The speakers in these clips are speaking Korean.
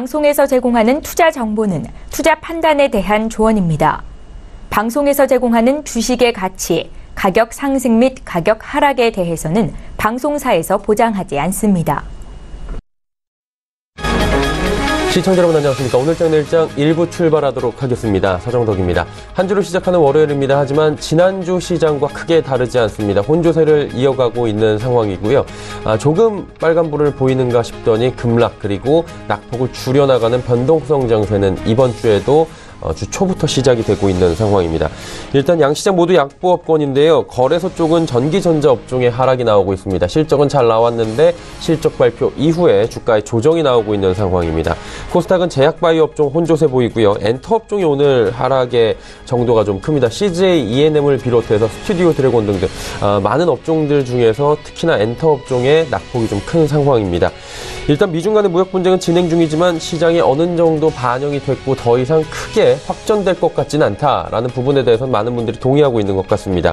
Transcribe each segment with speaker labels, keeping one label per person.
Speaker 1: 방송에서 제공하는 투자 정보는 투자 판단에 대한 조언입니다. 방송에서 제공하는 주식의 가치, 가격 상승 및 가격 하락에 대해서는 방송사에서 보장하지 않습니다.
Speaker 2: 시청자 여러분 안녕하십니까. 오늘장 내일장 1부 출발하도록 하겠습니다. 서정덕입니다. 한 주를 시작하는 월요일입니다. 하지만 지난주 시장과 크게 다르지 않습니다. 혼조세를 이어가고 있는 상황이고요. 조금 빨간불을 보이는가 싶더니 급락 그리고 낙폭을 줄여나가는 변동성 장세는 이번 주에도 주 초부터 시작이 되고 있는 상황입니다. 일단 양시장 모두 약보합권인데요. 거래소 쪽은 전기전자 업종의 하락이 나오고 있습니다. 실적은 잘 나왔는데 실적 발표 이후에 주가에 조정이 나오고 있는 상황입니다. 코스닥은 제약바이오 업종 혼조세 보이고요. 엔터 업종이 오늘 하락의 정도가 좀 큽니다. CJ ENM을 비롯해서 스튜디오 드래곤 등등 많은 업종들 중에서 특히나 엔터 업종의 낙폭이 좀 큰 상황입니다. 일단 미중 간의 무역 분쟁은 진행 중이지만 시장에 어느 정도 반영이 됐고 더 이상 크게 확전될 것 같지는 않다라는 부분에 대해서는 많은 분들이 동의하고 있는 것 같습니다.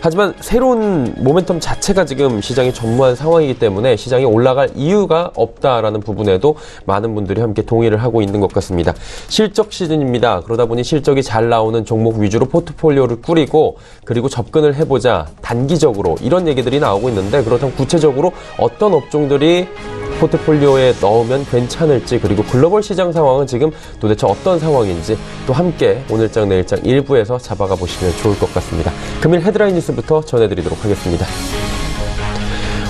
Speaker 2: 하지만 새로운 모멘텀 자체가 지금 시장이 전무한 상황이기 때문에 시장이 올라갈 이유가 없다라는 부분에도 많은 분들이 함께 동의를 하고 있는 것 같습니다. 실적 시즌입니다. 그러다 보니 실적이 잘 나오는 종목 위주로 포트폴리오를 꾸리고 그리고 접근을 해보자 단기적으로 이런 얘기들이 나오고 있는데 그렇다면 구체적으로 어떤 업종들이 포트폴리오에 넣으면 괜찮을지 그리고 글로벌 시장 상황은 지금 도대체 어떤 상황인지 또 함께 오늘장 내일장 1부에서 잡아가 보시면 좋을 것 같습니다. 금일 헤드라인 뉴스부터 전해드리도록 하겠습니다.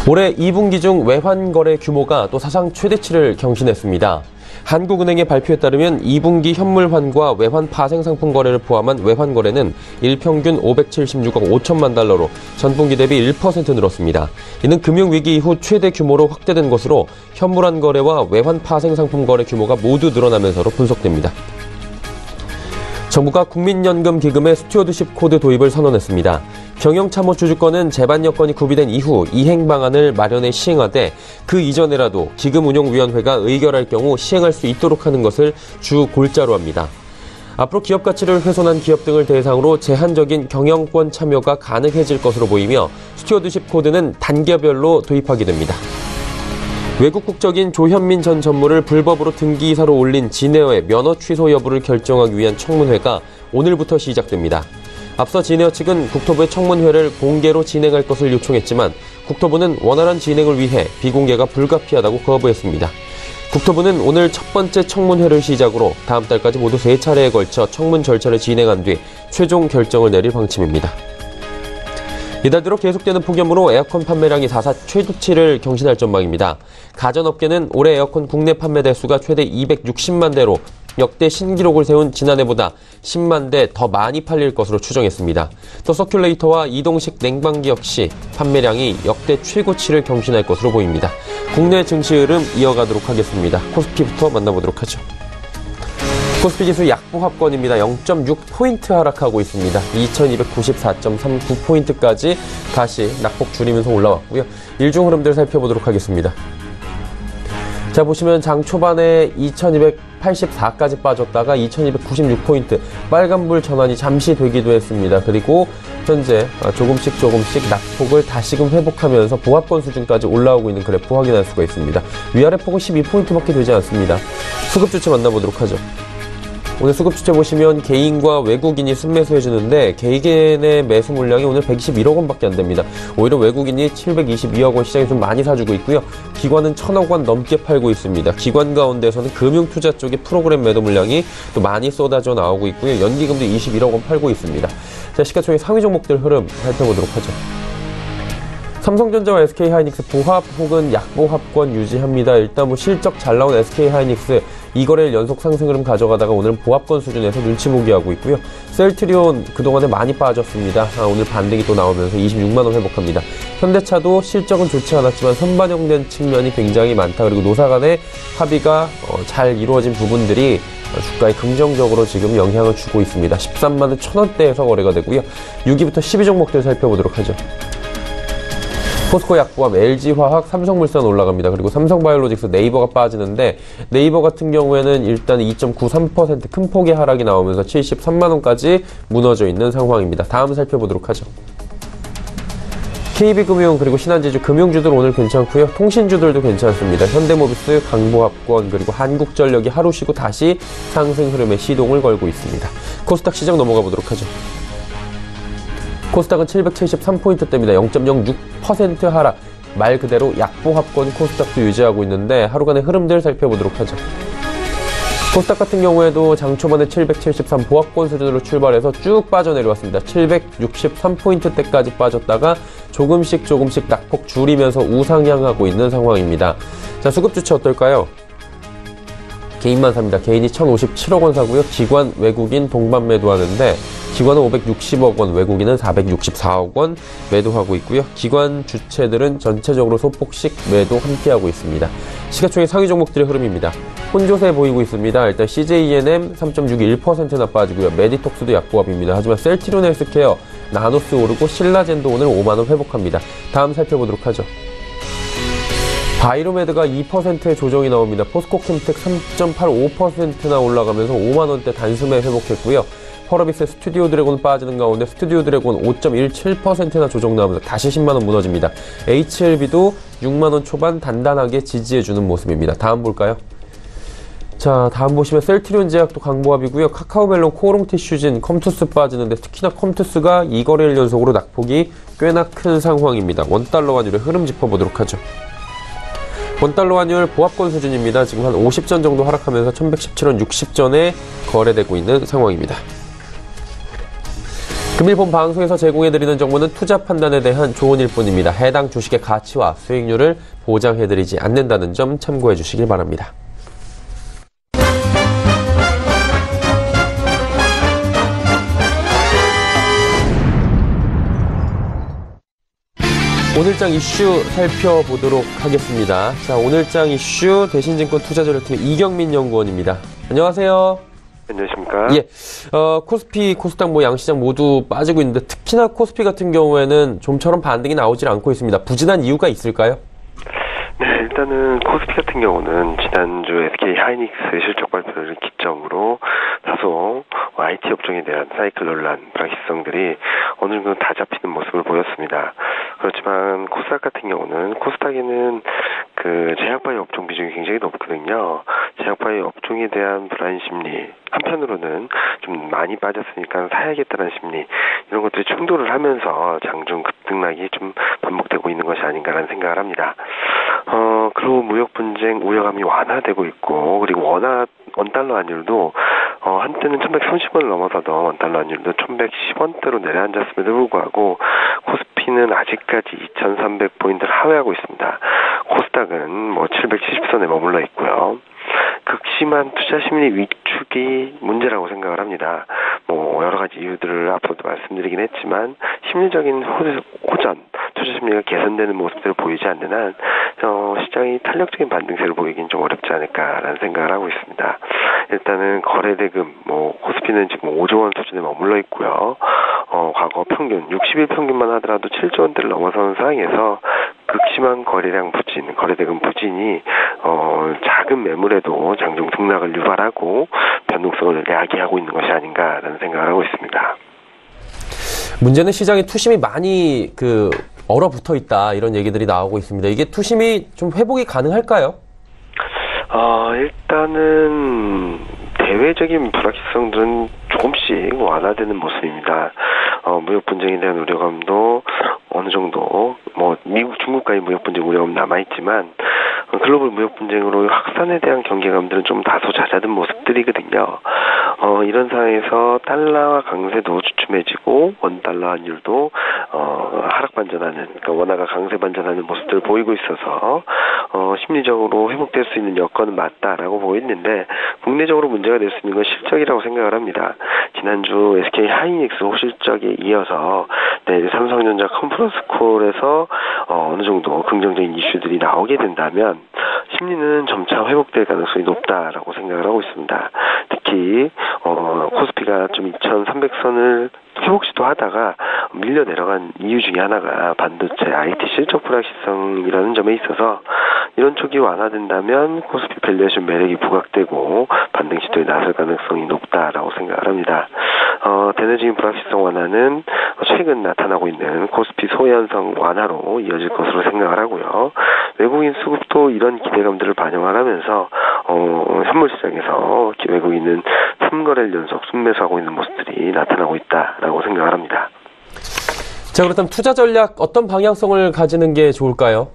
Speaker 2: 올해 2분기 중 외환거래 규모가 또 사상 최대치를 경신했습니다. 한국은행의 발표에 따르면 2분기 현물환과 외환 파생상품 거래를 포함한 외환거래는 일평균 576억 5천만 달러로 전분기 대비 1% 늘었습니다. 이는 금융위기 이후 최대 규모로 확대된 것으로 현물환 거래와 외환 파생상품 거래 규모가 모두 늘어나면서로 분석됩니다. 정부가 국민연금 기금의 스튜어드십 코드 도입을 선언했습니다. 경영참모주주권은 제반 여건이 구비된 이후 이행 방안을 마련해 시행하되 그 이전에라도 기금운용위원회가 의결할 경우 시행할 수 있도록 하는 것을 주 골자로 합니다. 앞으로 기업 가치를 훼손한 기업 등을 대상으로 제한적인 경영권 참여가 가능해질 것으로 보이며 스튜어드십 코드는 단계별로 도입하게 됩니다. 외국 국적인 조현민 전 전무를 불법으로 등기이사로 올린 진에어의 면허 취소 여부를 결정하기 위한 청문회가 오늘부터 시작됩니다. 앞서 진에어 측은 국토부의 청문회를 공개로 진행할 것을 요청했지만 국토부는 원활한 진행을 위해 비공개가 불가피하다고 거부했습니다. 국토부는 오늘 첫 번째 청문회를 시작으로 다음 달까지 모두 3차례에 걸쳐 청문 절차를 진행한 뒤 최종 결정을 내릴 방침입니다. 이달 들어 계속되는 폭염으로 에어컨 판매량이 사상 최고치를 경신할 전망입니다. 가전업계는 올해 에어컨 국내 판매 대수가 최대 260만 대로 역대 신기록을 세운 지난해보다 10만 대 더 많이 팔릴 것으로 추정했습니다. 또 서큘레이터와 이동식 냉방기 역시 판매량이 역대 최고치를 경신할 것으로 보입니다. 국내 증시 흐름 이어가도록 하겠습니다. 코스피부터 만나보도록 하죠. 코스피 지수 약보합권입니다. 0.6포인트 하락하고 있습니다. 2294.39포인트까지 다시 낙폭 줄이면서 올라왔고요. 일중 흐름들 살펴보도록 하겠습니다. 자, 보시면 장 초반에 2284까지 빠졌다가 2296포인트 빨간불 전환이 잠시 되기도 했습니다. 그리고 현재 조금씩 낙폭을 다시금 회복하면서 보합권 수준까지 올라오고 있는 그래프 확인할 수가 있습니다. 위아래 폭은 12포인트밖에 되지 않습니다. 수급 주체 만나보도록 하죠. 오늘 수급 주체 보시면 개인과 외국인이 순매수해주는데 개인의 매수 물량이 오늘 121억 원밖에 안 됩니다. 오히려 외국인이 722억 원 시장에 좀 많이 사주고 있고요. 기관은 1,000억 원 넘게 팔고 있습니다. 기관 가운데서는 금융투자 쪽에 프로그램 매도 물량이 또 많이 쏟아져 나오고 있고요. 연기금도 21억 원 팔고 있습니다. 자, 시가총액 상위 종목들 흐름 살펴보도록 하죠. 삼성전자와 SK하이닉스 보합 혹은 약보합권 유지합니다. 일단 실적 잘 나온 SK하이닉스 이 거래일 연속 상승 흐름 가져가다가 오늘은 보합권 수준에서 눈치 보기 하고 있고요. 셀트리온 그동안에 많이 빠졌습니다. 오늘 반등이 또 나오면서 26만 원 회복합니다. 현대차도 실적은 좋지 않았지만 선반영된 측면이 굉장히 많다. 그리고 노사 간의 합의가 잘 이루어진 부분들이 주가에 긍정적으로 지금 영향을 주고 있습니다. 13만 1,000원대에서 거래가 되고요. 6위부터 12종목들 살펴보도록 하죠. 포스코 약보합, LG화학, 삼성물산 올라갑니다. 그리고 삼성바이오로직스, 네이버가 빠지는데 네이버 같은 경우에는 일단 2.93% 큰 폭의 하락이 나오면서 73만 원까지 무너져 있는 상황입니다. 다음 살펴보도록 하죠. KB금융 그리고 신한지주 금융주들 오늘 괜찮고요. 통신주들도 괜찮습니다. 현대모비스, 강보합권 그리고 한국전력이 하루 쉬고 다시 상승 흐름에 시동을 걸고 있습니다. 코스닥 시장 넘어가 보도록 하죠. 코스닥은 773포인트대입니다. 0.06% 하락. 말 그대로 약보합권 코스닥도 유지하고 있는데 하루간의 흐름들 살펴보도록 하죠. 코스닥 같은 경우에도 장 초반에 773 보합권 수준으로 출발해서 쭉 빠져내려왔습니다. 763포인트대까지 빠졌다가 조금씩 낙폭 줄이면서 우상향하고 있는 상황입니다. 자, 수급 주체 어떨까요? 개인만 삽니다. 개인이 1,057억 원 사고요. 기관, 외국인 동반 매도하는데 기관은 560억 원, 외국인은 464억 원 매도하고 있고요. 기관 주체들은 전체적으로 소폭씩 매도 함께하고 있습니다. 시가총액 상위 종목들의 흐름입니다. 혼조세 보이고 있습니다. 일단 CJENM 3.61%나 빠지고요. 메디톡스도 약보합입니다. 하지만 셀트리온 헬스케어, 나노스 오르고 신라젠도 오늘 5만 원 회복합니다. 다음 살펴보도록 하죠. 바이로메드가 2%의 조정이 나옵니다. 포스코캠텍 3.85%나 올라가면서 5만 원대 단숨에 회복했고요. 펄어비스 스튜디오 드래곤 빠지는 가운데 스튜디오 드래곤 5.17%나 조정 나오면서 다시 10만 원 무너집니다. HLB도 6만 원 초반 단단하게 지지해주는 모습입니다. 다음 볼까요? 자, 다음 보시면 셀트리온 제약도 강보합이고요. 카카오멜론, 코오롱티슈진, 컴투스 빠지는데 특히나 컴투스가 2거래일 연속으로 낙폭이 꽤나 큰 상황입니다. 원달러 환율의 흐름 짚어보도록 하죠. 원달러 환율 보합권 수준입니다. 지금 한 50전 정도 하락하면서 1117원 60전에 거래되고 있는 상황입니다. 금일본 방송에서 제공해드리는 정보는 투자 판단에 대한 조언일 뿐입니다. 해당 주식의 가치와 수익률을 보장해드리지 않는다는 점 참고해 주시길 바랍니다. 오늘장 이슈 살펴보도록 하겠습니다. 자, 오늘장 이슈 대신증권 투자전략팀의 이경민 연구원입니다. 안녕하세요.
Speaker 3: 안녕하십니까?
Speaker 2: 예. 코스피, 코스닥 양시장 모두 빠지고 있는데 특히나 코스피 같은 경우에는 좀처럼 반등이 나오질 않고 있습니다. 부진한 이유가 있을까요?
Speaker 3: 네, 일단은 코스피 같은 경우는 지난주 SK 하이닉스의 실적 발표를 기점으로 다소 IT 업종에 대한 사이클 논란, 불확실성들이 어느 정도 다 잡히는 모습을 보였습니다. 그렇지만 코스닥 같은 경우는 코스닥에는 그 제약바이오 업종 비중이 굉장히 높거든요. 제약바이오 업종에 대한 불안 심리, 한편으로는 좀 많이 빠졌으니까 사야겠다는 심리, 이런 것들이 충돌을 하면서 장중 급등락이 좀 반복되고 있는 것이 아닌가라는 생각을 합니다. 그리고 무역 분쟁 우려감이 완화되고 있고, 그리고 원달러 환율도 한때는 1130원을 넘어서도 원달러 환율도 1110원대로 내려앉았음에도 불구하고 코스피는 아직까지 2300포인트를 하회하고 있습니다. 코스닥은 770선에 머물러 있고요. 극심한 투자 심리 위축이 문제라고 생각을 합니다. 여러 가지 이유들을 앞서도 말씀드리긴 했지만 심리적인 호전, 투자 심리가 개선되는 모습들을 보이지 않는 한 시장이 탄력적인 반등세를 보이긴 좀 어렵지 않을까라는 생각을 하고 있습니다. 일단은 거래대금 코스피는 지금 5조 원 수준에 머물러 있고요. 과거 평균 60일 평균만 하더라도 7조 원대를 넘어서는 상황에서 극심한 거래대금 부진이 작은 매물에도 장중 등락을 유발하고 변동성을 야기하고 있는 것이 아닌가라는 생각을 하고 있습니다.
Speaker 2: 문제는 시장에 투심이 많이 얼어붙어 있다, 이런 얘기들이 나오고 있습니다. 이게 투심이 좀 회복이 가능할까요? 일단은 대외적인 불확실성들은 조금씩 완화되는 모습입니다. 무역 분쟁에 대한 우려감도 어느 정도 미국, 중국과의 무역 분쟁 우려감 남아있지만 글로벌 무역 분쟁으로 확산에 대한 경계감들은 좀 다소 잦아든 모습들이거든요. 이런 상황에서 달러와 강세도 주춤해지고 원달러 환율도 하락 반전하는, 그러니까 원화가 강세 반전하는 모습들을 보이고 있어서 심리적으로 회복될 수 있는 여건은 맞다라고 보고 있는데, 국내적으로 문제가 될 수 있는 건 실적이라고 생각을 합니다. 지난주 SK 하이닉스 호실적에 이어서 내일 삼성전자 컨퍼런스콜에서 어느 정도 긍정적인 이슈들이 나오게 된다면 심리는 점차 회복될 가능성이 높다라고 생각을 하고 있습니다. 특히 코스피가 좀 2300선을 회복 시도하다가 밀려 내려간 이유 중에 하나가 반도체 IT 실적 불확실성이라는 점에 있어서 이런 쪽이 완화된다면 코스피 밸류에이션 매력이 부각되고 반등 시도에 나설 가능성이 높다라고 생각을 합니다.
Speaker 3: 대내적인 불확실성 완화는 최근 나타나고 있는 코스피 소현상 완화로 이어질 것으로 생각을 하고요. 외국인 수급도 이런 기대감들을 반영을 하면서 현물 시장에서 외국인은 3거래일 연속 순매수하고 있는 모습들이 나타나고 있다라고 생각을 합니다.
Speaker 2: 자, 그렇다면 투자 전략 어떤 방향성을 가지는 게 좋을까요?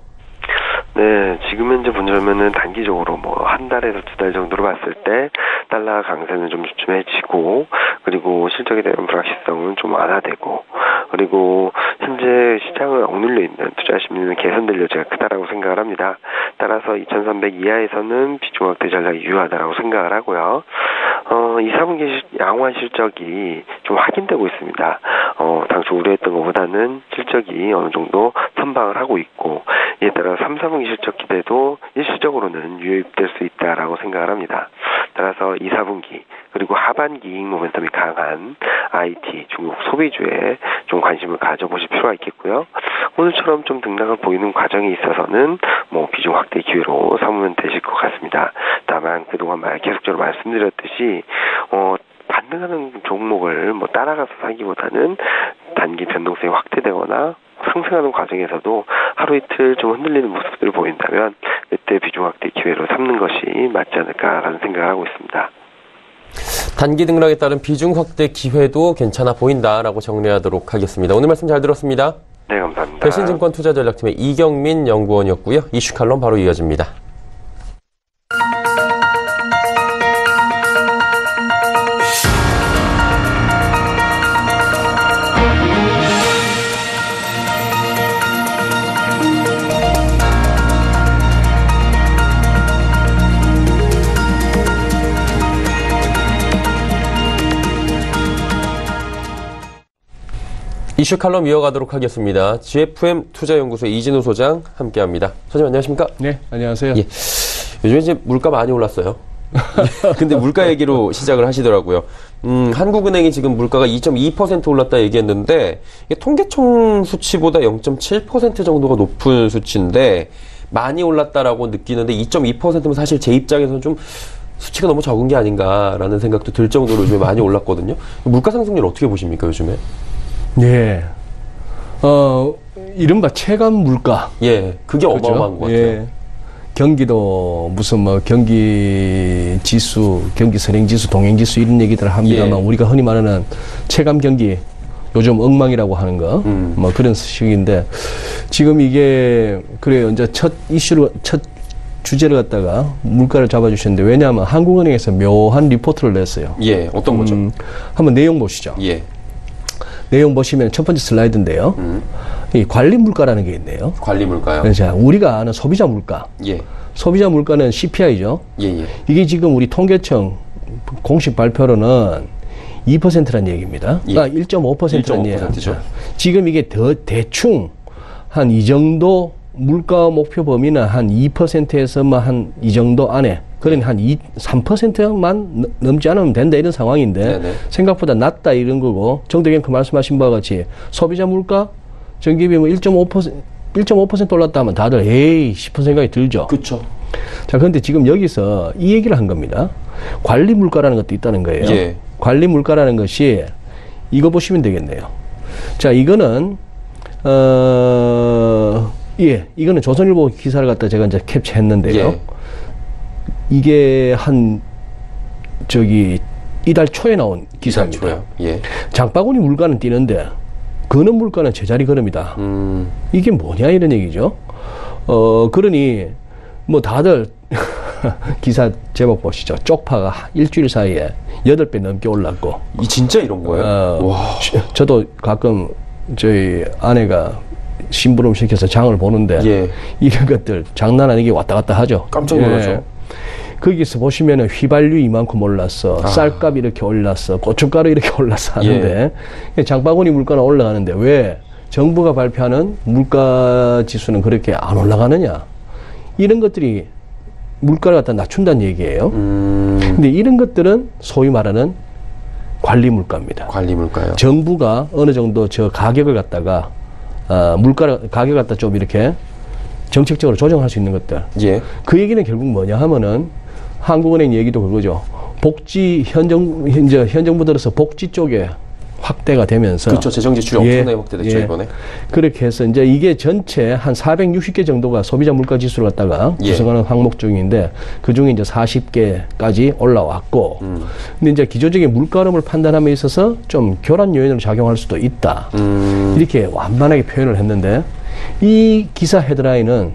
Speaker 3: 네, 지금 현재 보자면은 단기적으로 한 달에서 두 달 정도로 봤을 때 달러 강세는 좀 주춤해지고, 그리고 실적에 대한 불확실성은 좀 완화되고, 그리고 현재 시장을 억눌려 있는 투자 심리는 개선될 여지가 크다라고 생각을 합니다. 따라서 2,300 이하에서는 비중 확대 전략이 유효하다라고 생각을 하고요. 2, 4분기 양호한 실적이 좀 확인되고 있습니다. 당초 우려했던 것보다는 실적이 어느 정도 선방을 하고 있고, 이에 따라 3, 4분기 실적 기대도 일시적으로는 유입될 수 있다라고 생각을 합니다. 따라서 2, 4분기 그리고 하반기 이익 모멘텀이 강한 IT, 중국 소비주에 좀 관심을 가져보실 필요가 있겠고요. 오늘처럼 좀 등락을 보이는 과정에 있어서는 비중 확대 기회로 삼으면 되실 것 같습니다. 다만 그동안 계속적으로 말씀드렸듯이 반등하는 종목을 따라가서 사기보다는 단기 변동성이 확대되거나 상승하는 과정에서도 하루 이틀 좀 흔들리는 모습들을 보인다면 그때 비중 확대 기회로 삼는 것이 맞지 않을까라는 생각을 하고 있습니다.
Speaker 2: 단기 등락에 따른 비중 확대 기회도 괜찮아 보인다라고 정리하도록 하겠습니다. 오늘 말씀 잘 들었습니다.
Speaker 3: 네, 감사합니다.
Speaker 2: 대신증권 투자전략팀의 이경민 연구원이었고요. 이슈 칼럼 바로 이어집니다. 이슈 칼럼 이어가도록 하겠습니다. GFM 투자연구소 이진우 소장 함께합니다. 소장님 안녕하십니까?
Speaker 4: 네, 안녕하세요.
Speaker 2: 예. 요즘에 이제 물가 많이 올랐어요. 근데 물가 얘기로 시작을 하시더라고요. 한국은행이 지금 물가가 2.2% 올랐다 얘기했는데 이게 통계청 수치보다 0.7% 정도가 높은 수치인데 많이 올랐다라고 느끼는데 2.2%면 사실 제 입장에서는 좀 수치가 너무 적은 게 아닌가라는 생각도 들 정도로 요즘에 많이 올랐거든요. 물가 상승률 어떻게 보십니까, 요즘에?
Speaker 4: 네. 이른바 체감 물가.
Speaker 2: 예, 그게
Speaker 4: 그렇죠?
Speaker 2: 어마어마한 것 같아요.
Speaker 4: 예. 경기도 무슨 경기 지수, 경기 선행 지수, 동행 지수 이런 얘기들을 합니다만 우리가 흔히 말하는 체감 경기 요즘 엉망이라고 하는 거, 그런 식인데 지금 이게 그래요. 이제 첫 주제를 갖다가 물가를 잡아주셨는데 왜냐하면 한국은행에서 묘한 리포트를 냈어요.
Speaker 2: 예, 어떤 거죠?
Speaker 4: 한번 내용 보시죠.
Speaker 2: 예.
Speaker 4: 내용 보시면 첫 번째 슬라이드인데요. 이 관리 물가라는 게 있네요.
Speaker 2: 관리 물가요?
Speaker 4: 그래서 우리가 아는 소비자 물가.
Speaker 2: 예.
Speaker 4: 소비자 물가는 CPI죠.
Speaker 2: 예.
Speaker 4: 이게 지금 우리 통계청 공식 발표로는 2%란 얘기입니다.
Speaker 2: 예.
Speaker 4: 1.5%란
Speaker 2: 얘기죠.
Speaker 4: 지금 이게 대충 한 이 정도 물가 목표 범위는 한 2%에서만 한 이 정도 안에, 그러니 한 3%만 넘지 않으면 된다 이런 상황인데
Speaker 2: 네네.
Speaker 4: 생각보다 낮다 이런 거고, 정대경 말씀하신 바와 같이 소비자 물가 전기비 1.5% 올랐다 하면 다들 에이 싶은 생각이 들죠.
Speaker 2: 그렇죠.
Speaker 4: 자, 그런데 지금 여기서 이 얘기를 한 겁니다. 관리 물가라는 것도 있다는 거예요.
Speaker 2: 예.
Speaker 4: 관리 물가라는 것이 이거 보시면 되겠네요. 자, 이거는 이거는 조선일보 기사를 갖다 제가 이제 캡처했는데요.
Speaker 2: 예.
Speaker 4: 이게 이달 초에 나온 기사입니다.
Speaker 2: 초요? 예.
Speaker 4: 장바구니 물가는 뛰는데 그는 물가는 제자리 걸음이다. 이게 뭐냐 이런 얘기죠. 그러니 다들 기사 제목 보시죠. 쪽파가 일주일 사이에 8배 넘게 올랐고.
Speaker 2: 진짜 이런 거예요? 와.
Speaker 4: 저도 가끔 저희 아내가 심부름 시켜서 장을 보는데
Speaker 2: 예.
Speaker 4: 이런 것들 장난 아니게 왔다 갔다 하죠.
Speaker 2: 깜짝 놀라죠.
Speaker 4: 예. 거기서 보시면은 휘발유 이만큼 올랐어, 쌀값 이렇게 올랐어, 고춧가루 이렇게 올랐어 하는데 장바구니 물가는 올라가는데 왜 정부가 발표하는 물가 지수는 그렇게 안 올라가느냐? 이런 것들이 물가를 갖다 낮춘다는 얘기예요. 근데 이런 것들은 소위 말하는 관리 물가입니다.
Speaker 2: 관리 물가요.
Speaker 4: 정부가 어느 정도 저 가격을 갖다가 가격을 갖다 좀 이렇게 정책적으로 조정할 수 있는 것들.
Speaker 2: 예.
Speaker 4: 그 얘기는 결국 뭐냐 하면은 한국은행 얘기도 그거죠. 복지 현 정부 들어서 복지 쪽에 확대가 되면서
Speaker 2: 그렇죠. 재정 지출이 엄청나게 확대됐죠, 이번에.
Speaker 4: 그렇게 해서 이제 이게 전체 한 460개 정도가 소비자 물가 지수를 갖다가 구성하는 항목 중인데 그 중에 이제 40개까지 올라왔고 근데 이제 기존적인 물가 흐름을 판단함에 있어서 좀 교란 요인으로 작용할 수도 있다. 이렇게 완만하게 표현을 했는데 이 기사 헤드라인은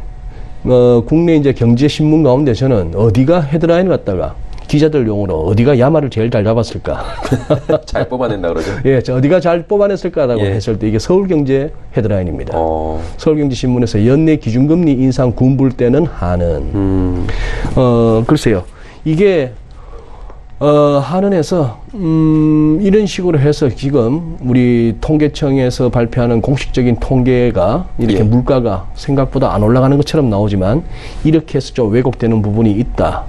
Speaker 4: 국내 이제 경제 신문 가운데 저는 어디가 헤드라인을 갖다가 기자들 용어로 어디가 야마를 제일 잘 잡았을까?
Speaker 2: 잘 뽑아낸다 그러죠.
Speaker 4: 예, 어디가 잘 뽑아냈을까라고 했을 때 이게 서울경제 헤드라인입니다. 서울경제신문에서 연내 기준금리 인상 군불 때는 하는. 글쎄요. 이게 한은에서 이런 식으로 해서 지금 우리 통계청에서 발표하는 공식적인 통계가 이렇게 물가가 생각보다 안 올라가는 것처럼 나오지만 이렇게 해서 좀 왜곡되는 부분이 있다.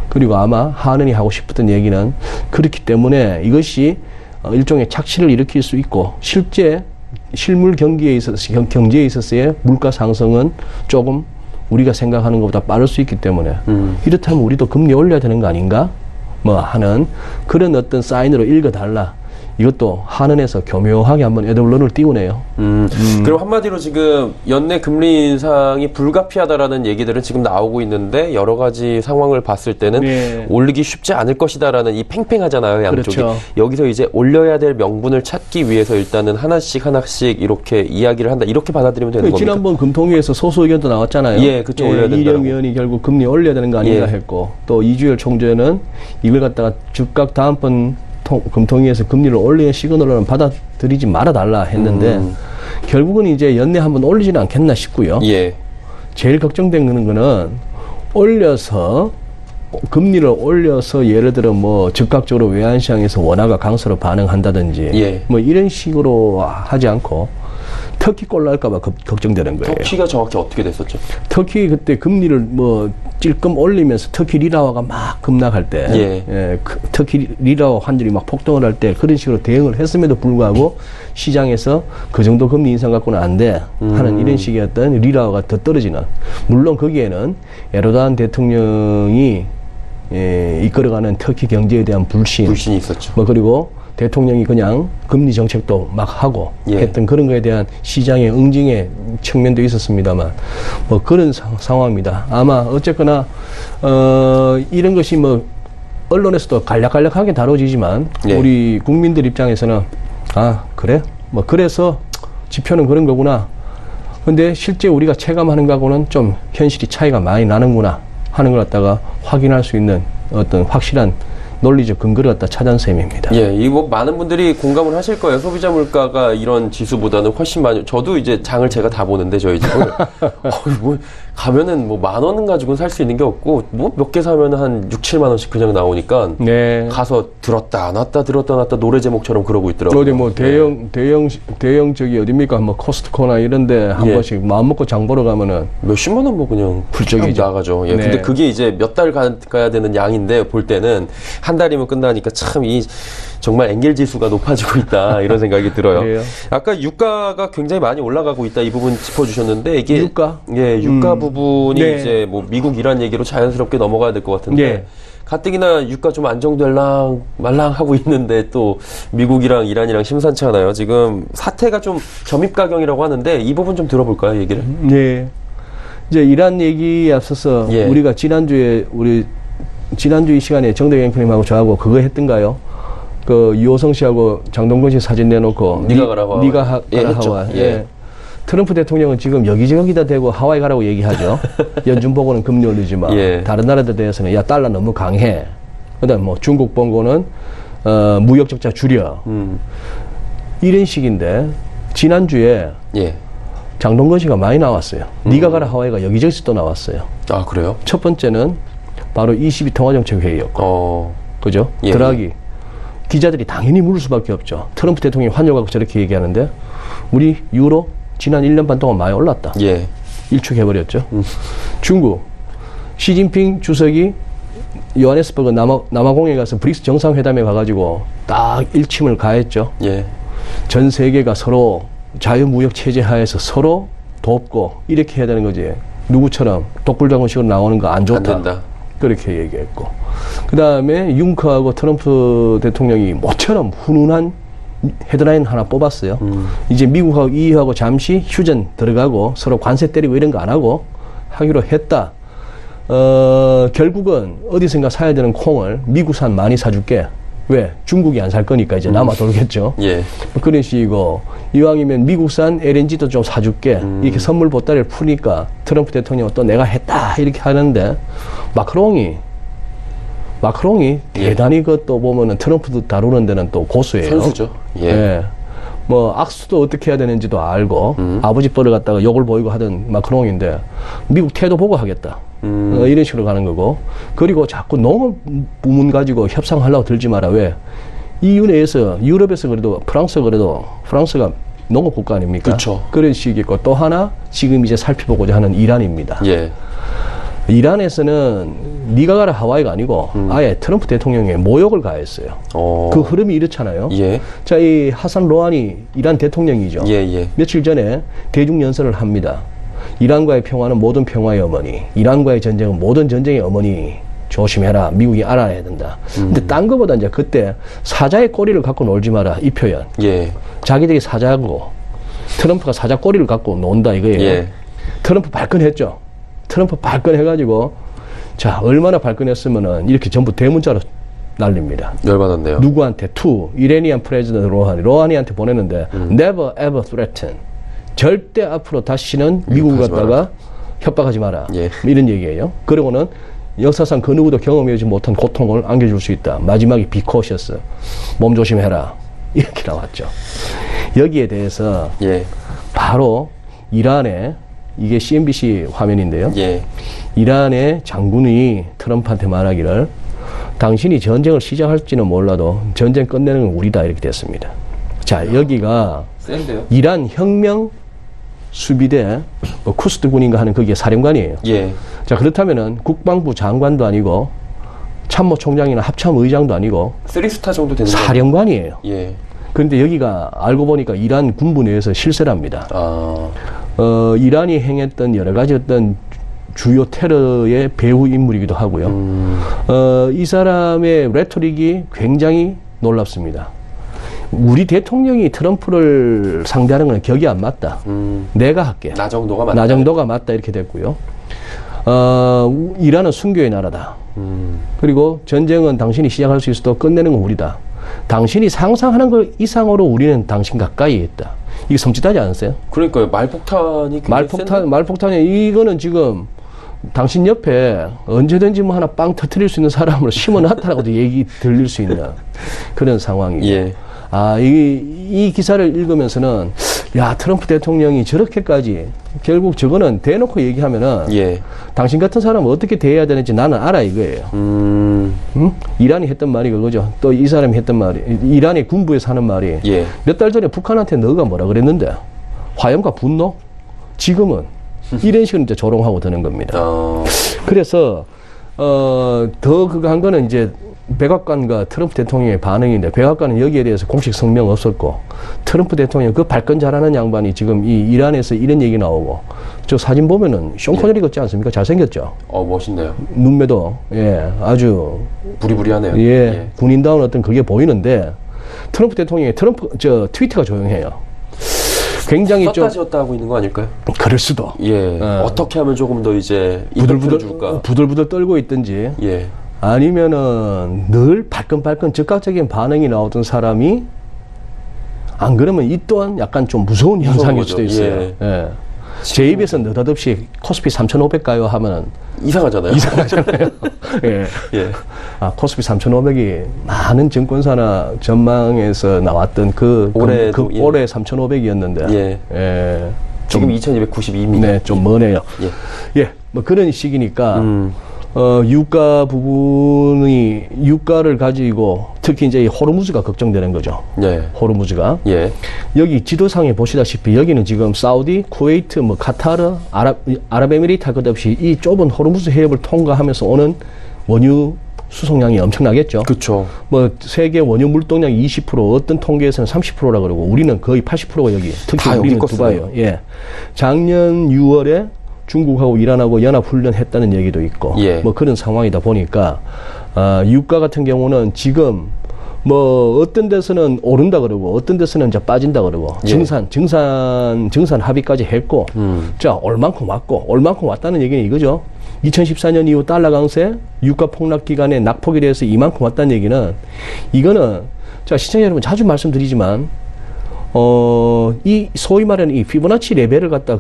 Speaker 4: 그리고 아마 한은이 하고 싶었던 얘기는 그렇기 때문에 이것이 일종의 착취를 일으킬 수 있고 실제 실물 경제에 있어서의 물가 상승은 조금 우리가 생각하는 것보다 빠를 수 있기 때문에 이렇다면 우리도 금리 올려야 되는 거 아닌가? 뭐 하는 그런 어떤 사인으로 읽어달라. 이것도 한은에서 교묘하게 한번 에드블런을 띄우네요.
Speaker 2: 그럼 한마디로 지금 연내 금리 인상이 불가피하다라는 얘기들은 지금 나오고 있는데 여러 가지 상황을 봤을 때는 올리기 쉽지 않을 것이다라는 이 팽팽하잖아요, 양쪽이. 그렇죠. 여기서 이제 올려야 될 명분을 찾기 위해서 일단은 하나씩 이렇게 이야기를 한다. 이렇게 받아들이면 되는 겁니까?
Speaker 4: 지난번 금통위에서 소수 의견도 나왔잖아요.
Speaker 2: 예, 그렇죠. 올려야 된다고.
Speaker 4: 이령 의원이 결국 금리 올려야 되는 거 아닌가 했고 또 이주열 총재는 이걸 갖다가 즉각 다음번 금통위에서 금리를 올리는 시그널은 받아들이지 말아달라 했는데 결국은 이제 연내 한번 올리지는 않겠나 싶고요. 제일 걱정되는 거는 금리를 올려서 예를 들어 뭐 즉각적으로 외환시장에서 원화가 강세로 반응한다든지 뭐 이런 식으로 하지 않고 터키 꼴 날까봐 걱정되는 거예요.
Speaker 2: 터키가 정확히 어떻게 됐었죠?
Speaker 4: 터키 그때 금리를 뭐 찔끔 올리면서 터키 리라화가 막 급락할 때, 터키 리라화 환율이 막 폭등을 할 때 그런 식으로 대응을 했음에도 불구하고 시장에서 그 정도 금리 인상 갖고는 안 돼 하는 이런 식의 어떤 리라화가 더 떨어지는. 물론 거기에는 에르도안 대통령이 이끌어가는 터키 경제에 대한 불신이
Speaker 2: 있었죠.
Speaker 4: 뭐 그리고 대통령이 그냥 금리 정책도 막 하고 했던 그런 거에 대한 시장의 응징의 측면도 있었습니다만 뭐 그런 상황입니다. 아마 어쨌거나 이런 것이 뭐 언론에서도 간략간략하게 다뤄지지만 우리 국민들 입장에서는 아 그래? 뭐 그래서 지표는 그런 거구나. 근데 실제 우리가 체감하는 거하고는 좀 현실이 차이가 많이 나는구나 하는 걸 갖다가 확인할 수 있는 어떤 확실한 논리적 근거를 갖다 찾은 셈입니다.
Speaker 2: 이거 많은 분들이 공감을 하실 거예요. 소비자 물가가 이런 지수보다는 훨씬 많이. 저도 이제 장을 제가 다 보는데 저희 집은 뭐 가면은 뭐 10,000원 가지고는 살 수 있는 게 없고 뭐 몇 개 사면은 한 6, 7만 원씩 그냥 나오니까 가서 들었다 놨다 노래 제목처럼 그러고 있더라고요.
Speaker 4: 어디 뭐 대형 저기 어딥니까? 뭐 코스트코나 이런데 한 번씩 마음 먹고 장 보러 가면은
Speaker 2: 몇십만 원 뭐 그냥 훌쩍이죠. 나가죠. 근데 그게 이제 몇 달 가야 되는 양인데 볼 때는 한 달이면 끝나니까 참 정말 엔겔 지수가 높아지고 있다 이런 생각이 들어요. 아까 유가가 굉장히 많이 올라가고 있다 이 부분 짚어주셨는데 이게 유가 부분이 이제 뭐 미국 이란 얘기로 자연스럽게 넘어가야 될 것 같은데 가뜩이나 유가 좀 안정될랑 말랑 하고 있는데 또 미국이랑 이란이랑 심상치 않아요. 지금 사태가 좀 점입 가경이라고 하는데 이 부분 좀 들어볼까요, 얘기를?
Speaker 4: 이제 이란 얘기에 앞서서 우리가 지난주에 이 시간에 정대경 형님하고 저하고 그거 했던가요? 그 유호성 씨하고 장동건 씨 사진 내놓고
Speaker 2: 네가 가라
Speaker 4: 하와이. 트럼프 대통령은 지금 여기저기다 대고 하와이 가라고 얘기하죠. 연준 보고는 금리 올리지 마. 다른 나라들 대해서는 야 달러 너무 강해. 그다음 뭐 중국 보고는 무역 적자 줄여. 이런 식인데 지난주에 장동건 씨가 많이 나왔어요. 네가 가라 하와이가 여기저기서 또 나왔어요.
Speaker 2: 아 그래요?
Speaker 4: 첫 번째는 바로 22 통화정책회의였고, 그죠? 드라기. 기자들이 당연히 물을 수밖에 없죠. 트럼프 대통령이 환율 갖고 저렇게 얘기하는데, 우리 유로 지난 1년 반 동안 많이 올랐다. 일축해버렸죠. 중국. 시진핑 주석이 요하네스버그 남아공에 가서 브릭스 정상회담에 가가지고 딱 일침을 가했죠. 전 세계가 서로 자유무역 체제 하에서 서로 돕고 이렇게 해야 되는 거지. 누구처럼 독불장군식으로 나오는 거 안 좋다.
Speaker 2: 안 된다.
Speaker 4: 그렇게 얘기했고, 그 다음에 융커하고 트럼프 대통령이 모처럼 훈훈한 헤드라인 하나 뽑았어요. 이제 미국하고 EU하고 잠시 휴전 들어가고 서로 관세 때리고 이런 거 안 하고 하기로 했다. 결국은 어디선가 사야 되는 콩을 미국산 많이 사줄게. 왜? 중국이 안 살 거니까 이제 남아 돌겠죠.
Speaker 2: 예.
Speaker 4: 뭐 그런 식이고, 이왕이면 미국산 LNG도 좀 사줄게. 이렇게 선물 보따리를 푸니까 트럼프 대통령은 또 내가 했다 이렇게 하는데, 마크롱이
Speaker 2: 예.
Speaker 4: 대단히 그또 보면은 트럼프도 다루는 데는 또 고수예요.
Speaker 2: 선수죠. 예.
Speaker 4: 예. 뭐 악수도 어떻게 해야 되는지도 알고 아버지 뻘을 갖다가 욕을 보이고 하던 마크롱인데 미국 태도 보고 하겠다. 이런 식으로 가는 거고, 그리고 자꾸 너무 부문 가지고 협상하려고 들지 마라. 왜? EU 내에서 유럽에서 그래도 프랑스가 농업 국가 아닙니까?
Speaker 2: 그렇죠.
Speaker 4: 그런 식이고, 또 하나 지금 이제 살펴보고자 하는 이란입니다.
Speaker 2: 예.
Speaker 4: 이란에서는 니가 가라 하와이가 아니고 아예 트럼프 대통령에 모욕을 가했어요. 그 흐름이 이렇잖아요.
Speaker 2: 예.
Speaker 4: 자, 이 하산 로하니 이란 대통령이죠.
Speaker 2: 예, 예.
Speaker 4: 며칠 전에 대중연설을 합니다. 이란과의 평화는 모든 평화의 어머니, 이란과의 전쟁은 모든 전쟁의 어머니, 조심해라. 미국이 알아야 된다. 근데 딴 거보다 이제 그때 사자의 꼬리를 갖고 놀지 마라. 이 표현.
Speaker 2: 예.
Speaker 4: 자기들이 사자고 트럼프가 사자 꼬리를 갖고 논다 이거예요.
Speaker 2: 예.
Speaker 4: 트럼프 발끈했죠. 트럼프 발끈해가지고, 자, 얼마나 발끈했으면은 이렇게 전부 대문자로 날립니다.
Speaker 2: 열받았네요.
Speaker 4: 누구한테? 이라니안 프레지던트 로하니한테 보내는데 never ever threaten. 절대 앞으로 다시는 미국을 갖다가 협박하지 마라.
Speaker 2: 예.
Speaker 4: 이런 얘기예요. 그리고는 역사상 그 누구도 경험하지 못한 고통을 안겨줄 수 있다. 마지막에 be cautious. 몸 조심해라. 이렇게 나왔죠. 여기에 대해서
Speaker 2: 예.
Speaker 4: 바로 이란의, 이게 CNBC 화면인데요.
Speaker 2: 예.
Speaker 4: 이란의 장군이 트럼프한테 말하기를, 당신이 전쟁을 시작할지는 몰라도 전쟁 끝내는 건 우리다, 이렇게 됐습니다. 자, 여기가
Speaker 2: 센데요?
Speaker 4: 이란 혁명 수비대 뭐 쿠스트 군인가 하는 거기에 사령관이에요.
Speaker 2: 예.
Speaker 4: 자, 그렇다면은 국방부 장관도 아니고 참모총장이나 합참의장도 아니고
Speaker 2: 3스타 정도 되는
Speaker 4: 사령관이에요.
Speaker 2: 예.
Speaker 4: 그런데 여기가 알고 보니까 이란 군부 내에서 실세랍니다. 이란이 행했던 여러 가지 어떤 주요 테러의 배후 인물이기도 하고요. 이 사람의 레토릭이 굉장히 놀랍습니다. 우리 대통령이 트럼프를 상대하는 건 격이 안 맞다. 내가 할게.
Speaker 2: 나 정도가 맞다.
Speaker 4: 나 정도가 맞다. 이렇게 됐고요. 이란은 순교의 나라다. 그리고 전쟁은 당신이 시작할 수 있어도 끝내는 건 우리다. 당신이 상상하는 것 이상으로 우리는 당신 가까이 있다. 이게 섬찟하지 않으세요?
Speaker 2: 그러니까요. 말폭탄이
Speaker 4: 이거는 지금 당신 옆에 언제든지 뭐 하나 빵 터뜨릴 수 있는 사람으로 심어놨다라고도 얘기 들릴 수 있는 그런 상황이고.
Speaker 2: 예.
Speaker 4: 이 기사를 읽으면서는, 야, 트럼프 대통령이 저렇게까지, 결국 저거는 대놓고 얘기하면은,
Speaker 2: 예.
Speaker 4: 당신 같은 사람은 어떻게 대해야 되는지 나는 알아, 이거예요. 이란이 했던 말이 그거죠. 또 이 사람이 했던 말이, 이란의 군부에서 하는 말이,
Speaker 2: 예.
Speaker 4: 몇 달 전에 북한한테 너가 뭐라 그랬는데, 화염과 분노? 지금은 이런 식으로 이제 조롱하고 드는 겁니다. 그래서, 더 그거 한 거는 이제, 백악관과 트럼프 대통령의 반응인데, 백악관은 여기에 대해서 공식 성명 없었고, 트럼프 대통령 그 발끈 잘하는 양반이 지금 이 이란에서 이런 얘기 나오고, 저 사진 보면은 숀 코네리 같지 않습니까? 잘생겼죠?
Speaker 2: 멋있네요.
Speaker 4: 눈매도, 예, 아주.
Speaker 2: 부리부리하네요.
Speaker 4: 예, 군인다운 어떤 그게 보이는데, 트럼프 대통령의 트위터가 조용해요. 굉장히
Speaker 2: 썼다 지었다 하고 있는 거 아닐까요?
Speaker 4: 그럴 수도.
Speaker 2: 예. 어떻게 하면 조금 더 이제
Speaker 4: 부들부들 떨고 있든지.
Speaker 2: 예.
Speaker 4: 아니면은 늘 발끈발끈 즉각적인 반응이 나오던 사람이 안 그러면 이 또한 약간 좀 무서운 현상일 수도 있어요.
Speaker 2: 예.
Speaker 4: 예. 제 입에서 느닷없이 코스피 3,500 가요 하면은
Speaker 2: 이상하잖아요.
Speaker 4: 예.
Speaker 2: 예.
Speaker 4: 코스피 3,500이 많은 증권사나 전망에서 나왔던 올해 3,500이었는데.
Speaker 2: 예.
Speaker 4: 예.
Speaker 2: 지금 2,292입니다.
Speaker 4: 네, 좀 머네요.
Speaker 2: 예.
Speaker 4: 예. 뭐 그런 식이니까. 유가 부분이, 유가를 가지고 특히 이제 호르무즈가 걱정되는 거죠.
Speaker 2: 예.
Speaker 4: 호르무즈가.
Speaker 2: 예.
Speaker 4: 여기 지도상에 보시다시피 여기는 지금 사우디, 쿠웨이트, 뭐 카타르, 아랍에미리트 할 것 없이 이 좁은 호르무즈 해협을 통과하면서 오는 원유 수송량이 엄청나겠죠.
Speaker 2: 그렇죠.
Speaker 4: 뭐 세계 원유 물동량 20%, 어떤 통계에서는 30%라 그러고 우리는 거의 80%가 여기. 특히 우리는 두바이요. 예. 작년 6월에 중국하고 이란하고 연합훈련 했다는 얘기도 있고
Speaker 2: 예.
Speaker 4: 뭐 그런 상황이다 보니까 유가 같은 경우는 지금 뭐 어떤 데서는 오른다 그러고 어떤 데서는 이제 빠진다 그러고
Speaker 2: 예.
Speaker 4: 증산 합의까지 했고 자 얼만큼 왔고 얼만큼 왔다는 얘기는 이거죠. 2014년 이후 달러 강세 유가 폭락 기간에 낙폭에 대해서 이만큼 왔다는 얘기는 이거는 자 시청자 여러분 자주 말씀드리지만 이 소위 말하는 이 피보나치 레벨을 갖다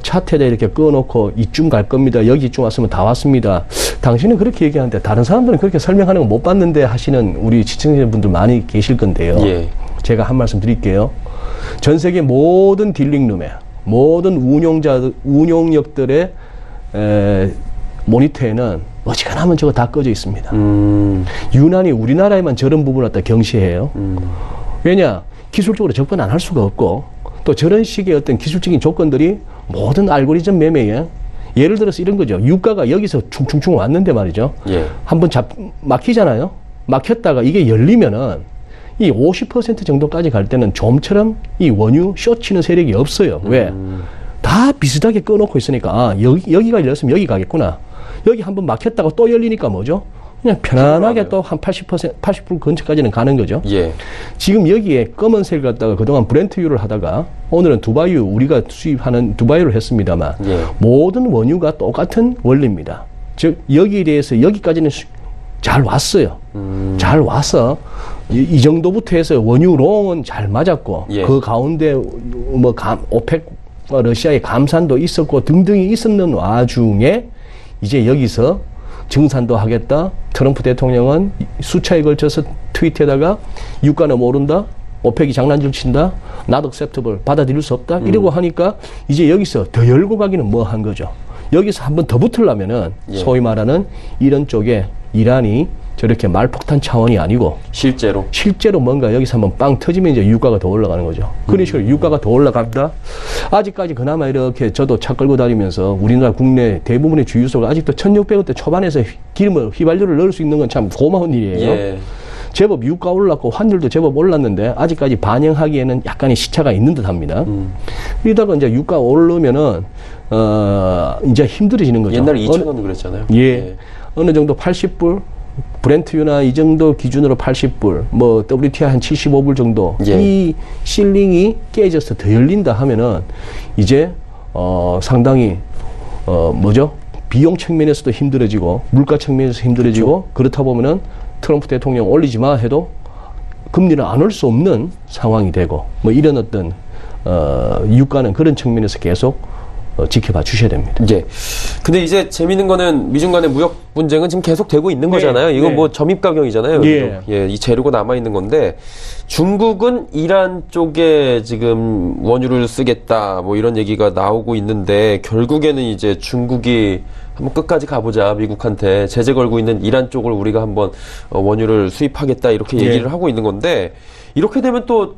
Speaker 4: 차트에다 이렇게 꺼놓고 이쯤 갈 겁니다. 여기쯤 왔으면 다 왔습니다. 당신은 그렇게 얘기하는데 다른 사람들은 그렇게 설명하는 거 못 봤는데 하시는 우리 시청자분들 많이 계실 건데요.
Speaker 2: 예.
Speaker 4: 제가 한 말씀 드릴게요. 전 세계 모든 딜링룸에 모든 운용력들의 모니터에는 어지간하면 저거 다 꺼져 있습니다. 유난히 우리나라에만 저런 부분을 갖다 경시해요. 왜냐? 기술적으로 접근 안 할 수가 없고 또 저런 식의 어떤 기술적인 조건들이 모든 알고리즘 매매에 예를 들어서 이런 거죠. 유가가 여기서 충충충 왔는데 말이죠.
Speaker 2: 예.
Speaker 4: 한번 막히잖아요. 막혔다가 이게 열리면은 이 50% 정도까지 갈 때는 좀처럼 이 원유 숏치는 세력이 없어요. 왜? 다 비슷하게 꺼놓고 있으니까 여기가 열렸으면 여기 가겠구나. 여기 한번 막혔다가 또 열리니까 뭐죠? 그냥 편안하게 또 한 80% 근처까지는 가는 거죠. 예. 지금 여기에 검은색을 갖다가 그동안 브렌트유를 하다가 오늘은 두바이유 우리가 수입하는 두바이유를 했습니다만 예. 모든 원유가 똑같은 원리입니다. 즉 여기에 대해서 여기까지는 잘 왔어요. 잘 와서 이 정도부터 해서 원유롱은 잘 맞았고 예. 그 가운데 뭐 오펙 러시아의 감산도 있었고 등등이 있었는 와중에 이제 여기서 증산도 하겠다. 트럼프 대통령은 수차에 걸쳐서 트위터에다가 유가는 오른다. 오펙이 장난질 친다. not acceptable. 받아들일 수 없다. 이러고 하니까 이제 여기서 더 열고 가기는 뭐 한 거죠. 여기서 한번 더 붙으려면은 예. 소위 말하는 이런 쪽에 이란이 저렇게 말폭탄 차원이 아니고 실제로 뭔가 여기서 한번 빵 터지면 이제 유가가 더 올라가는 거죠. 그런 식으로 유가가 더 올라간다. 아직까지 그나마 이렇게 저도 차 끌고 다니면서 우리나라 국내 대부분의 주유소가 아직도 1600원대 초반에서 기름을 휘발유를 넣을 수 있는 건 참 고마운 일이에요. 예. 제법 유가 올랐고 환율도 제법 올랐는데 아직까지 반영하기에는 약간의 시차가 있는 듯 합니다. 이러다가 이제 유가 오르면은 이제 힘들어지는 거죠.
Speaker 2: 옛날에 2,000원 그랬잖아요.
Speaker 4: 예. 예. 어느 정도 80불 브렌트유나 이 정도 기준으로 80불, 뭐 WTI 한 75불 정도 예. 이 실링이 깨져서 더 열린다 하면은 이제 상당히 뭐죠? 비용 측면에서도 힘들어지고 물가 측면에서 힘들어지고 그렇죠. 그렇다 보면은 트럼프 대통령 올리지 마 해도 금리를 안 올 수 없는 상황이 되고 뭐 이런 어떤 유가는 그런 측면에서 계속 지켜봐 주셔야 됩니다.
Speaker 2: 예. 근데 이제 재밌는 거는 미중 간의 무역 분쟁은 지금 계속 되고 있는
Speaker 4: 네.
Speaker 2: 거잖아요. 이건
Speaker 4: 네.
Speaker 2: 뭐 점입 가격이잖아요.
Speaker 4: 예.
Speaker 2: 예, 이 재료가 남아 있는 건데 중국은 이란 쪽에 지금 원유를 쓰겠다 뭐 이런 얘기가 나오고 있는데 결국에는 이제 중국이 한번 끝까지 가보자 미국한테 제재 걸고 있는 이란 쪽을 우리가 한번 원유를 수입하겠다 이렇게 얘기를
Speaker 4: 예.
Speaker 2: 하고 있는 건데 이렇게 되면 또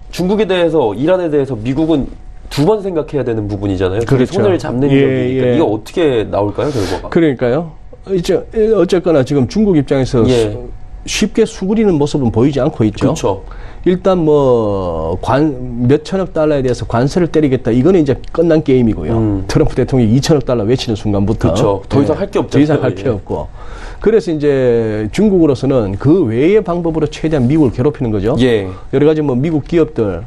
Speaker 2: 중국에 대해서 이란에 대해서 미국은 두 번 생각해야 되는 부분이잖아요.
Speaker 4: 그렇죠.
Speaker 2: 손을 잡는
Speaker 4: 예,
Speaker 2: 격이니까
Speaker 4: 예.
Speaker 2: 이거 어떻게 나올까요, 결과가?
Speaker 4: 그러니까요. 이제 어쨌거나 지금 중국 입장에서
Speaker 2: 예.
Speaker 4: 쉽게 수그리는 모습은 보이지 않고 있죠.
Speaker 2: 그렇죠.
Speaker 4: 일단 뭐 몇천억 달러에 대해서 관세를 때리겠다. 이거는 이제 끝난 게임이고요. 트럼프 대통령이 2천억 달러 외치는 순간부터
Speaker 2: 그렇죠. 더 이상 할 게 없죠.
Speaker 4: 더 이상 할 게 없고. 그래서 이제 중국으로서는 그 외의 방법으로 최대한 미국을 괴롭히는 거죠.
Speaker 2: 예.
Speaker 4: 여러 가지 뭐 미국 기업들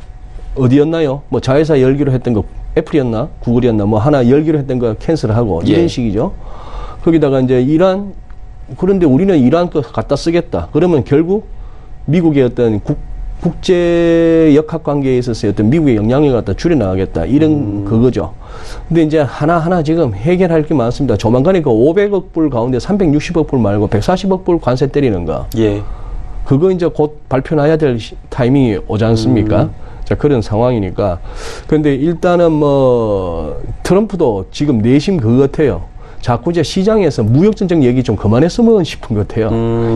Speaker 4: 어디였나요? 뭐 자회사 열기로 했던 거 애플이었나 구글이었나 뭐 하나 열기로 했던 거 캔슬하고
Speaker 2: 예.
Speaker 4: 이런 식이죠. 거기다가 이제 이란 그런데 우리는 이란 거 갖다 쓰겠다. 그러면 결국 미국의 어떤 국제 역학 관계에 있어서 어떤 미국의 영향력을 갖다 줄여나가겠다. 이런 그거죠. 근데 이제 하나하나 지금 해결할 게 많습니다. 조만간에 그 500억 불 가운데 360억 불 말고 140억 불 관세 때리는 거.
Speaker 2: 예.
Speaker 4: 그거 이제 곧 발표나야 될 타이밍이 오지 않습니까? 자, 그런 상황이니까. 근데 일단은 뭐, 트럼프도 지금 내심 그거 같아요. 자꾸 이제 시장에서 무역전쟁 얘기 좀 그만했으면 싶은 것 같아요.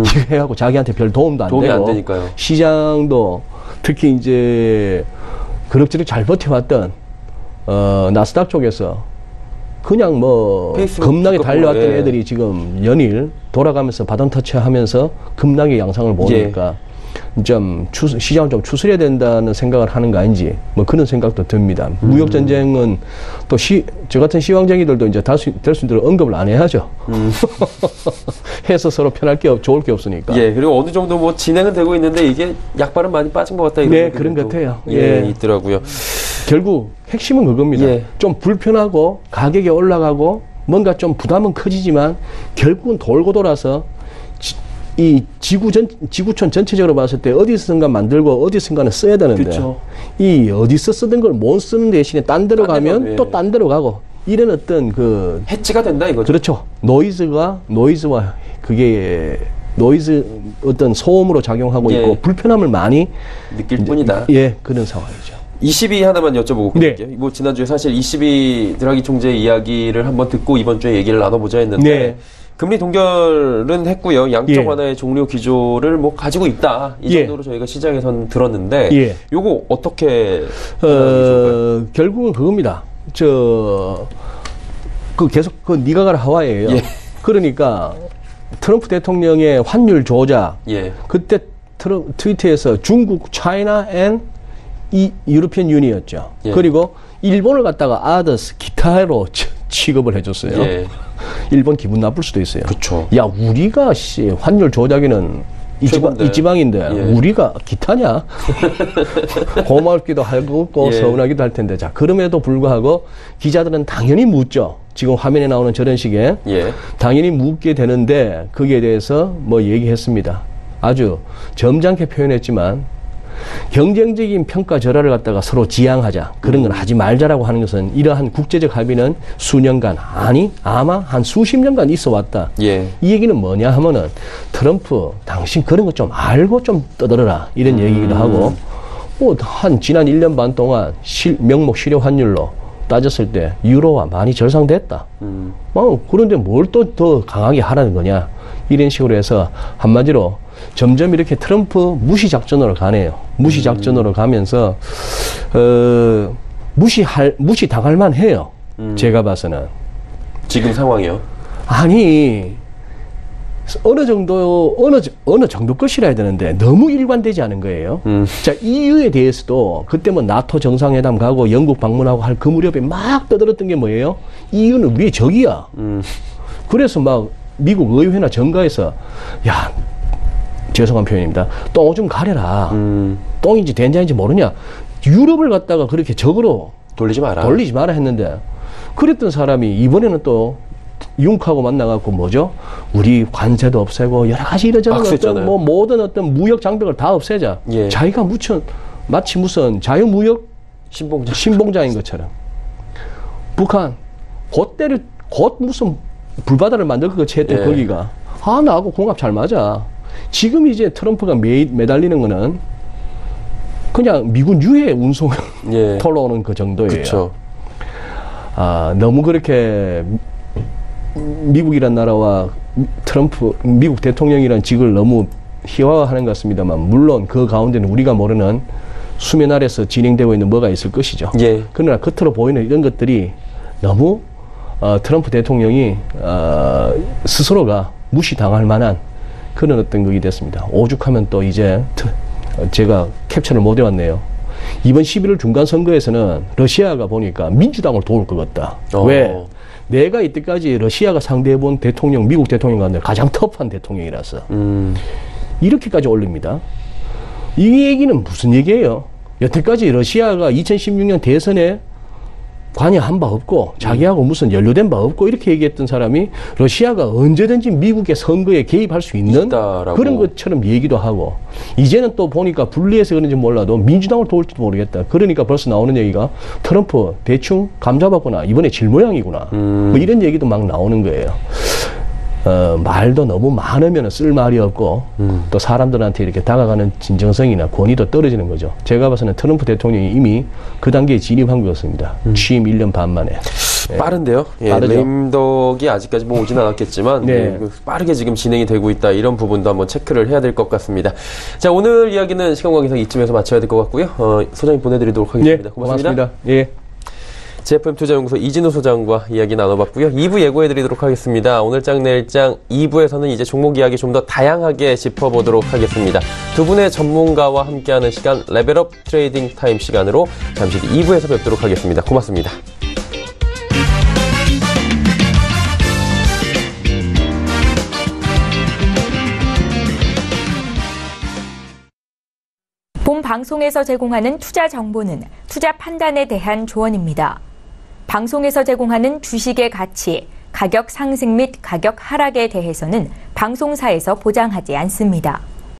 Speaker 4: 이거 해갖고 자기한테 별 도움도 안
Speaker 2: 도움이
Speaker 4: 되고.
Speaker 2: 안 되니까요.
Speaker 4: 시장도 특히 이제 그럭저럭 잘 버텨왔던, 나스닥 쪽에서 그냥 뭐, 겁나게 달려왔던
Speaker 2: 예.
Speaker 4: 애들이 지금 연일 돌아가면서 바톤 터치 하면서 급락의 양상을 보니까. 예. 좀 시장을 좀 추스려야 된다는 생각을 하는 거 아닌지 뭐 그런 생각도 듭니다. 무역 전쟁은 또 저 같은 시황쟁이들도 이제 될 수 있도록 언급을 안 해야죠. 해서 서로 편할 게 좋을 게 없으니까.
Speaker 2: 예, 그리고 어느 정도 뭐 진행은 되고 있는데 이게 약발은 많이 빠진 것 같다. 이런
Speaker 4: 네, 그런 것 같아요.
Speaker 2: 예, 있더라고요.
Speaker 4: 결국 핵심은 그겁니다.
Speaker 2: 예.
Speaker 4: 좀 불편하고 가격이 올라가고 뭔가 좀 부담은 커지지만 결국은 돌고 돌아서 이 지구촌 전체적으로 봤을 때 어디선가 만들고 어디선가는 써야 되는데
Speaker 2: 그쵸.
Speaker 4: 이 어디서 쓰던 걸 못 쓰는 대신에 딴 데로 가면
Speaker 2: 예.
Speaker 4: 또 딴 데로 가고 이런 어떤 그
Speaker 2: 해치가 된다 이거죠.
Speaker 4: 그렇죠. 노이즈와 그게 노이즈 어떤 소음으로 작용하고
Speaker 2: 예.
Speaker 4: 있고 불편함을 많이
Speaker 2: 느낄 뿐이다.
Speaker 4: 예, 그런 상황이죠.
Speaker 2: 22 하나만 여쭤보고
Speaker 4: 네.
Speaker 2: 갈게요. 뭐 지난주에 사실 22 드라기 총재의 이야기를 한번 듣고 이번 주에 얘기를 나눠보자 했는데
Speaker 4: 네.
Speaker 2: 금리 동결은 했고요. 양적
Speaker 4: 예.
Speaker 2: 완화의 종료 기조를 뭐 가지고 있다. 이
Speaker 4: 예.
Speaker 2: 정도로 저희가 시장에선 들었는데
Speaker 4: 예.
Speaker 2: 요거 어떻게 좋을까요?
Speaker 4: 결국은 그겁니다. 계속 네가 가라 하와이예요.
Speaker 2: 예.
Speaker 4: 그러니까 트럼프 대통령의 환율 조작.
Speaker 2: 예.
Speaker 4: 그때 트위터에서 중국, 차이나 앤 유로피언 유니였죠.
Speaker 2: 예.
Speaker 4: 그리고 일본을 갖다가 아더스 기타로 취급을 해줬어요.
Speaker 2: 예.
Speaker 4: 일본 기분 나쁠 수도 있어요.
Speaker 2: 그쵸.
Speaker 4: 야, 우리가 환율 조작에는 이 지방인데
Speaker 2: 예.
Speaker 4: 우리가 기타냐? 고맙기도 하고
Speaker 2: 예.
Speaker 4: 서운하기도 할 텐데. 자, 그럼에도 불구하고 기자들은 당연히 묻죠. 지금 화면에 나오는 저런 식의
Speaker 2: 예.
Speaker 4: 당연히 묻게 되는데 거기에 대해서 뭐 얘기했습니다. 아주 점잖게 표현했지만 경쟁적인 평가 절하를 갖다가 서로 지향하자. 그런 건 하지 말자라고 하는 것은 이러한 국제적 합의는 수년간 아마 한 수십 년간 있어 왔다.
Speaker 2: 예.
Speaker 4: 이 얘기는 뭐냐 하면은 트럼프 당신 그런 거 좀 알고 좀 떠들어라. 이런 얘기기도 하고 뭐 한 지난 1년 반 동안 명목 실효 환율로 따졌을 때 유로화 많이 절상됐다. 그런데 뭘 또 더 강하게 하라는 거냐. 이런 식으로 해서 한마디로 점점 이렇게 트럼프 무시 작전으로 가네요. 무시 작전으로 가면서 무시 당할 만해요. 제가 봐서는.
Speaker 2: 지금 상황이요?
Speaker 4: 아니 어느 정도 것이라 해야 되는데 너무 일관되지 않은 거예요. 자, EU에 대해서도 그때 뭐 나토 정상회담 가고 영국 방문하고 할 그 무렵에 막 떠들었던 게 뭐예요? EU는 왜 적이야? 그래서 막 미국 의회나 정가에서 야, 죄송한 표현입니다. 똥 좀 가려라. 똥인지 된장인지 모르냐. 유럽을 갖다가 그렇게 적으로
Speaker 2: 돌리지 마라
Speaker 4: 했는데 그랬던 사람이 이번에는 또 융크하고 만나갖고 뭐죠? 우리 관세도 없애고 여러 가지 이러저런 어떤 뭐 모든 어떤 무역 장벽을 다 없애자.
Speaker 2: 예.
Speaker 4: 자기가 마치 무슨 자유무역 신봉자인 것처럼. 북한 곧 무슨 불바다를 만들 것 같이 했던
Speaker 2: 예.
Speaker 4: 거기가 나하고 궁합 잘 맞아. 지금 이제 트럼프가 매달리는 거는 그냥 미군 유해 운송
Speaker 2: 예.
Speaker 4: 털어오는 그 정도예요.
Speaker 2: 그쵸.
Speaker 4: 너무 그렇게 미국이란 나라와 미국 대통령이란 직을 너무 희화화하는 것 같습니다만 물론 그 가운데는 우리가 모르는 수면 아래서 진행되고 있는 뭐가 있을 것이죠.
Speaker 2: 예.
Speaker 4: 그러나 겉으로 보이는 이런 것들이 너무 트럼프 대통령이 스스로가 무시당할 만한 그런 어떤 것이 됐습니다. 오죽하면 또 이제 제가 캡처를 못 해왔네요. 이번 11월 중간선거에서는 러시아가 보니까 민주당을 도울 것 같다. 왜? 내가 이때까지 러시아가 상대해본 대통령, 미국 대통령 가운데 가장 터프한 대통령이라서 이렇게까지 올립니다. 이 얘기는 무슨 얘기예요? 여태까지 러시아가 2016년 대선에 관여한 바 없고 자기하고 무슨 연루된 바 없고 이렇게 얘기했던 사람이 러시아가 언제든지 미국의 선거에 개입할 수 있는
Speaker 2: 있다라고.
Speaker 4: 그런 것처럼 얘기도 하고 이제는 또 보니까 분리해서 그런지 몰라도 민주당을 도울지도 모르겠다. 그러니까 벌써 나오는 얘기가 트럼프 대충 감잡았구나. 이번에 질 모양이구나. 뭐 이런 얘기도 막 나오는 거예요. 말도 너무 많으면 쓸 말이 없고 또 사람들한테 이렇게 다가가는 진정성이나 권위도 떨어지는 거죠. 제가 봐서는 트럼프 대통령이 이미 그 단계에 진입한 것 같습니다. 취임 1년 반 만에.
Speaker 2: 빠른데요? 예,
Speaker 4: 빠르죠.
Speaker 2: 레임덕이 아직까지 뭐 오진 않았겠지만
Speaker 4: 네.
Speaker 2: 예, 빠르게 지금 진행이 되고 있다. 이런 부분도 한번 체크를 해야 될 것 같습니다. 자, 오늘 이야기는 시간 관계상 이쯤에서 마쳐야 될 것 같고요. 소장님 보내드리도록 하겠습니다.
Speaker 4: 네, 고맙습니다. 예.
Speaker 2: GFM투자연구소 이진우 소장과 이야기 나눠봤고요. 2부 예고해드리도록 하겠습니다. 오늘장 내일장 2부에서는 이제 종목 이야기 좀 더 다양하게 짚어보도록 하겠습니다. 두 분의 전문가와 함께하는 시간 레벨업 트레이딩 타임 시간으로 잠시 뒤 2부에서 뵙도록 하겠습니다. 고맙습니다.
Speaker 1: 본 방송에서 제공하는 투자 정보는 투자 판단에 대한 조언입니다. 방송에서 제공하는 주식의 가치, 가격 상승 및 가격 하락에 대해서는 방송사에서 보장하지 않습니다.